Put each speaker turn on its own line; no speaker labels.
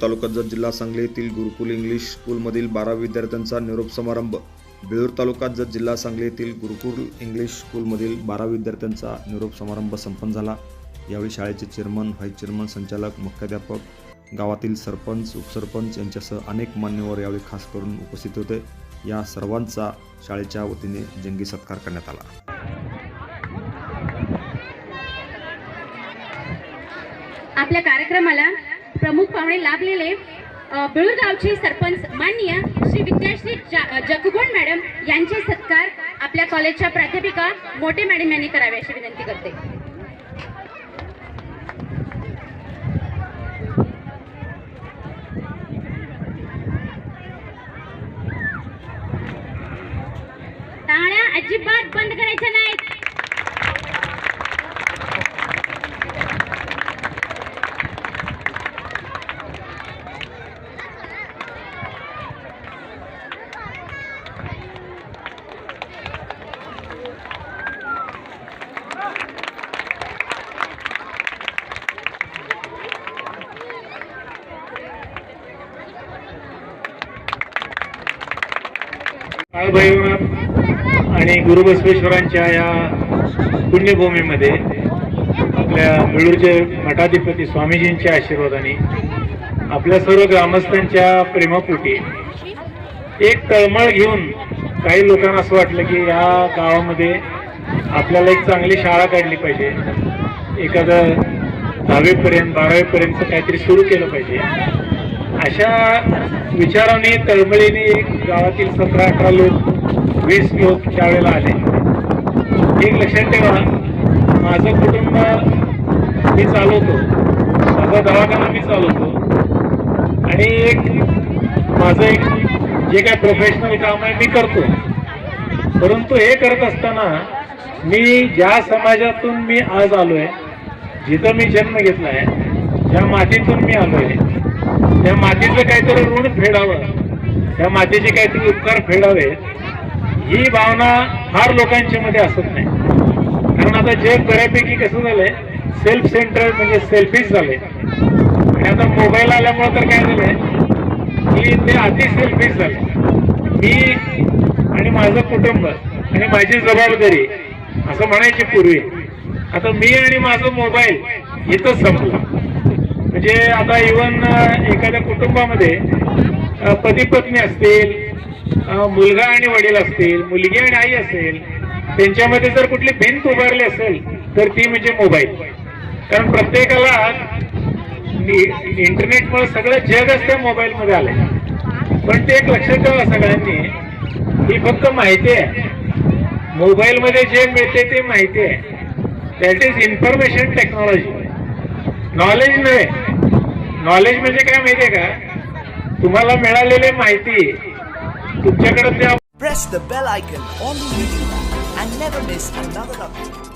तालुका जत जिल्हा सांगली येथील गुरुकुल इंग्लिश स्कूलमधील 12 विद्यार्थ्यांचा निरोप समारंभ। बेळूर तालुका जत जिल्हा सांगली येथील गुरुकुल इंग्लिश स्कूलमधील 12 विद्यार्थ्यांचा निरोप समारंभ संपन्न झाला। यावेळी शाळेचे चेअरमन, व्हाईस चेअरमन, संचालक, मुख्याध्यापक, गावातील सरपंच, उपसरपंच यांच्यासह अनेक मान्यवर यावेळी खास करून उपस्थित होते। या सर्वांचा शाळेच्या वतीने जंगी सत्कार करण्यात आला।
आपल्या कार्यक्रमाला प्रमुख पाहुणे लाभलेले बेळूर गावचे सरपंच माननीय श्री विद्याश्री जगगुण मॅडम यांचे सत्कार आपल्या कॉलेजच्या प्राध्यापिका मोठे मॅडम यांनी करावे अशी विनंती करते। टाळ्या अजिबात बंद करायच्या नाहीत।
आणि गुरुबसवेश्वरांच्या या पुण्यभूमीमध्ये आपल्या बेळूरचे मठाधिपती स्वामीजींच्या आशीर्वादाने आपल्या सर्व ग्रामस्थांच्या प्रेमापोटी एक तळमळ घेऊन काही लोकांना असं वाटलं की या गावामध्ये आपल्याला एक चांगली शाळा काढली पाहिजे, एखादं 10वीपर्यंत 12वीपर्यंत काहीतरी सुरू केलं पाहिजे। अशा विचाराने तळमळीने गावातील 17-18 लोक 20 लोक त्यावेळेला आले। एक लक्षात ठेवा, माझं कुटुंब मी चालवतो, माझा दवाखाना मी चालवतो आणि माझं एक जे काय प्रोफेशनल काम आहे मी करतो। परंतु हे करत असताना मी ज्या समाजातून मी आज आलोय, जिथं मी जन्म घेतला आहे, ज्या मातीतून मी आलोय, त्या मातीचं काहीतरी ऋण फेडावं, त्या मातीचे काहीतरी उपकार फेडावे, ही भावना फार लोकांच्या मध्ये असत नाही। कारण आता जग बऱ्यापैकी कसं झालंय, सेल्फ सेंटर म्हणजे सेल्फिश झाले। आणि आता मोबाईल आल्यामुळे तर काय झालंय की ते अति सेल्फिश झाले। मी आणि माझं कुटुंब आणि माझी जबाबदारी असं म्हणायची पूर्वी, आता मी आणि माझं मोबाईल इथंच संपलं। म्हणजे आता इव्हन एखाद्या कुटुंबामध्ये पती पत्नी असतील, मुलगा आणि वडील असतील, मुलगी आणि आई असेल, त्यांच्यामध्ये जर कुठली भिंत उभारली असेल तर ती म्हणजे मोबाईल। कारण प्रत्येकाला इंटरनेटमुळे सगळं जगच त्या मोबाईलमध्ये आलंय। पण ते एक लक्षात ठेवा सगळ्यांनी, ही फक्त माहिती आहे। मोबाईलमध्ये जे मिळते ते माहिती आहे, that is information technology, knowledge नव्हे। नॉलेज म्हणजे काय माहितीये का, तुम्हाला मिळालेली माहिती तुमच्याकडे त्या
Press the bell icon on the YouTube app and never miss another update.